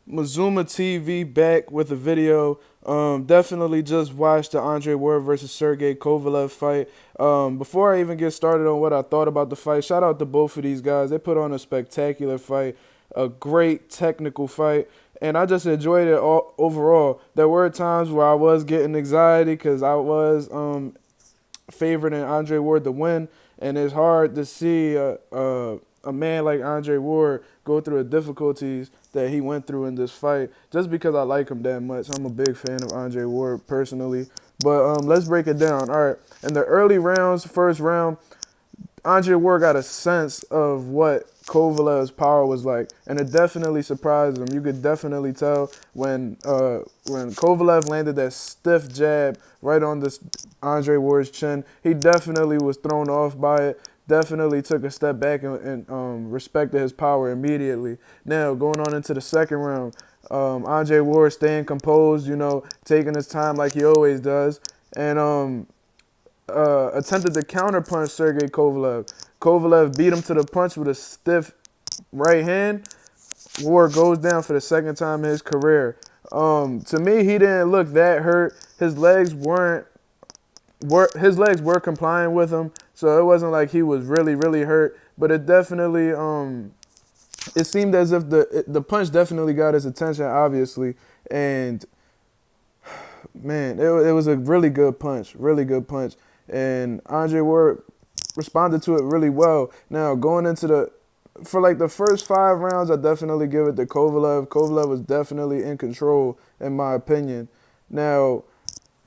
Mazuma TV back with a video. Definitely just watched the Andre Ward versus Sergey Kovalev fight. Before I even get started on what I thought about the fight, shout out to both of these guys. They put on a spectacular fight, a great technical fight, and I just enjoyed it all overall. There were times where I was getting anxiety because I was favoring Andre Ward to win, and it's hard to see a man like Andre Ward go through the difficulties that he went through in this fight just because I like him that much. I'm a big fan of Andre Ward personally. But let's break it down. All right, in the early rounds, first round, Andre Ward got a sense of what Kovalev's power was like, and it definitely surprised him. You could definitely tell when Kovalev landed that stiff jab right on this Andre Ward's chin. He definitely was thrown off by it. Definitely took a step back and respected his power immediately. Now going on into the second round, Andre Ward staying composed, taking his time like he always does, and attempted to counterpunch Sergey Kovalev. Kovalev beat him to the punch with a stiff right hand. Ward goes down for the second time in his career. To me, he didn't look that hurt. His legs were complying with him, so it wasn't like he was really really hurt. But it definitely it seemed as if the punch definitely got his attention, obviously, and man, it was a really good punch, and Andre Ward responded to it really well. Now going into for like the first 5 rounds, I definitely give it to Kovalev. Kovalev was definitely in control, in my opinion. Now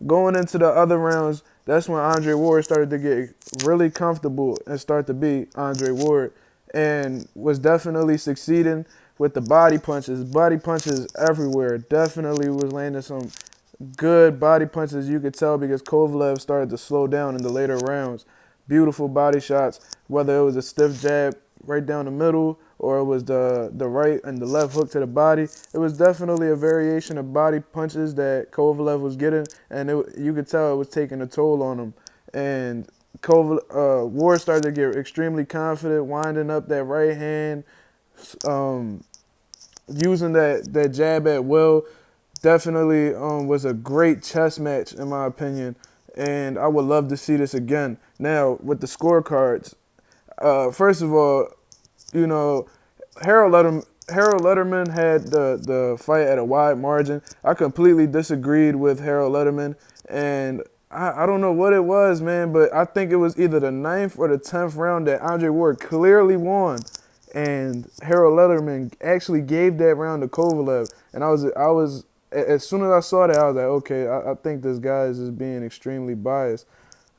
going into the other rounds, that's when Andre Ward started to get really comfortable and start to beat Andre Ward, and was definitely succeeding with the body punches. Body punches everywhere. Definitely was landing some good body punches. You could tell because Kovalev started to slow down in the later rounds. Beautiful body shots, whether it was a stiff jab right down the middle or it was the right and the left hook to the body. It was definitely a variation of body punches that Kovalev was getting, and you could tell it was taking a toll on him. And Ward started to get extremely confident, winding up that right hand, um, using that jab at will. Definitely was a great chess match in my opinion, and I would love to see this again. Now with the scorecards, first of all, you know, Harold Letterman had the fight at a wide margin. I completely disagreed with Harold Letterman, and I don't know what it was, man, but I think it was either the ninth or the 10th round that Andre Ward clearly won, and Harold Letterman actually gave that round to Kovalev, and I was as soon as I saw that, I was like, okay, I think this guy is just being extremely biased.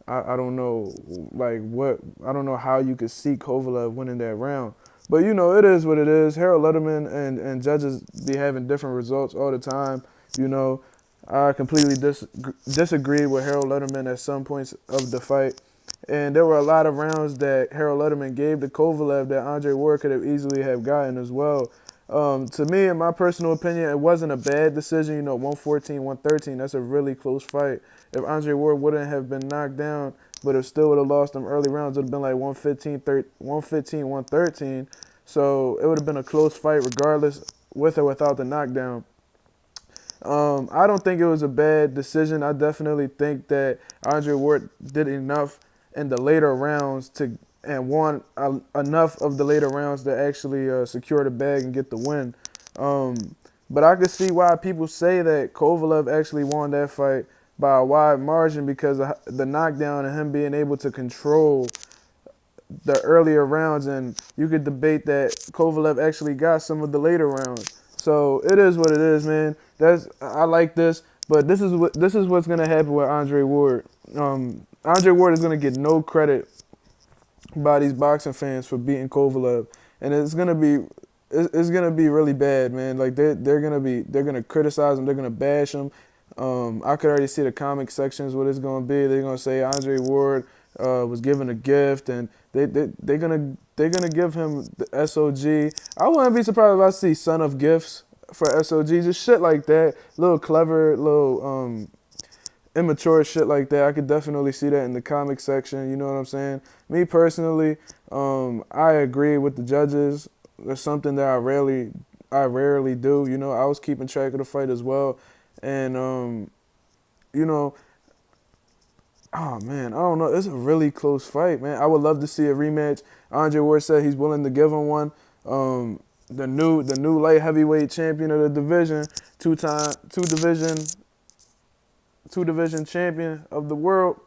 I don't know, like what I don't know how you could see Kovalev winning that round. But it is what it is. Harold Letterman and judges be having different results all the time. You know, I completely disagreed with Harold Letterman at some points of the fight. And there were a lot of rounds that Harold Letterman gave to Kovalev that Andre Ward could have easily have gotten as well. To me, in my personal opinion, it wasn't a bad decision. 114, 113, that's a really close fight. If Andre Ward wouldn't have been knocked down, but it still would have lost them early rounds, it would have been like 115, 113. So it would have been a close fight regardless, with or without the knockdown. I don't think it was a bad decision. I definitely think that Andre Ward did enough in the later rounds and won enough of the later rounds to actually secure the bag and get the win. But I could see why people say that Kovalev actually won that fight by a wide margin because of the knockdown and him being able to control the earlier rounds, and you could debate that Kovalev actually got some of the later rounds. So it is what it is, man. I like this, but this is what's gonna happen with Andre Ward. Andre Ward is gonna get no credit by these boxing fans for beating Kovalev, and it's gonna be really bad, man. Like they're gonna criticize him, they're gonna bash him. I could already see the comic sections what it's gonna be. They're gonna say Andre Ward was given a gift, and they're gonna give him the SOG. I wouldn't be surprised if I see Son of Gifts for SOG, just shit like that, little clever, little immature shit like that. I could definitely see that in the comic section. You know what I'm saying? Me personally, I agree with the judges. There's something that I rarely I rarely do. You know, I was keeping track of the fight as well, and you know, oh man, I don't know. It's a really close fight, man. I would love to see a rematch. Andre Ward said he's willing to give him one. The new light heavyweight champion of the division, two division champion of the world,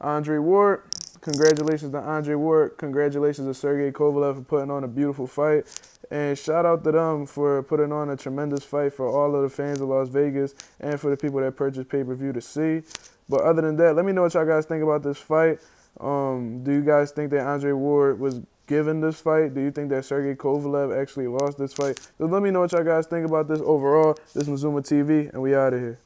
Andre Ward. Congratulations to Andre Ward. Congratulations to Sergey Kovalev for putting on a beautiful fight. And shout out to them for putting on a tremendous fight for all of the fans of Las Vegas and for the people that purchased pay-per-view to see. But other than that, let me know what y'all guys think about this fight. Do you guys think that Andre Ward was given this fight? Do you think that Sergey Kovalev actually lost this fight? So let me know what y'all guys think about this overall. This is Mazuma TV, and we out of here.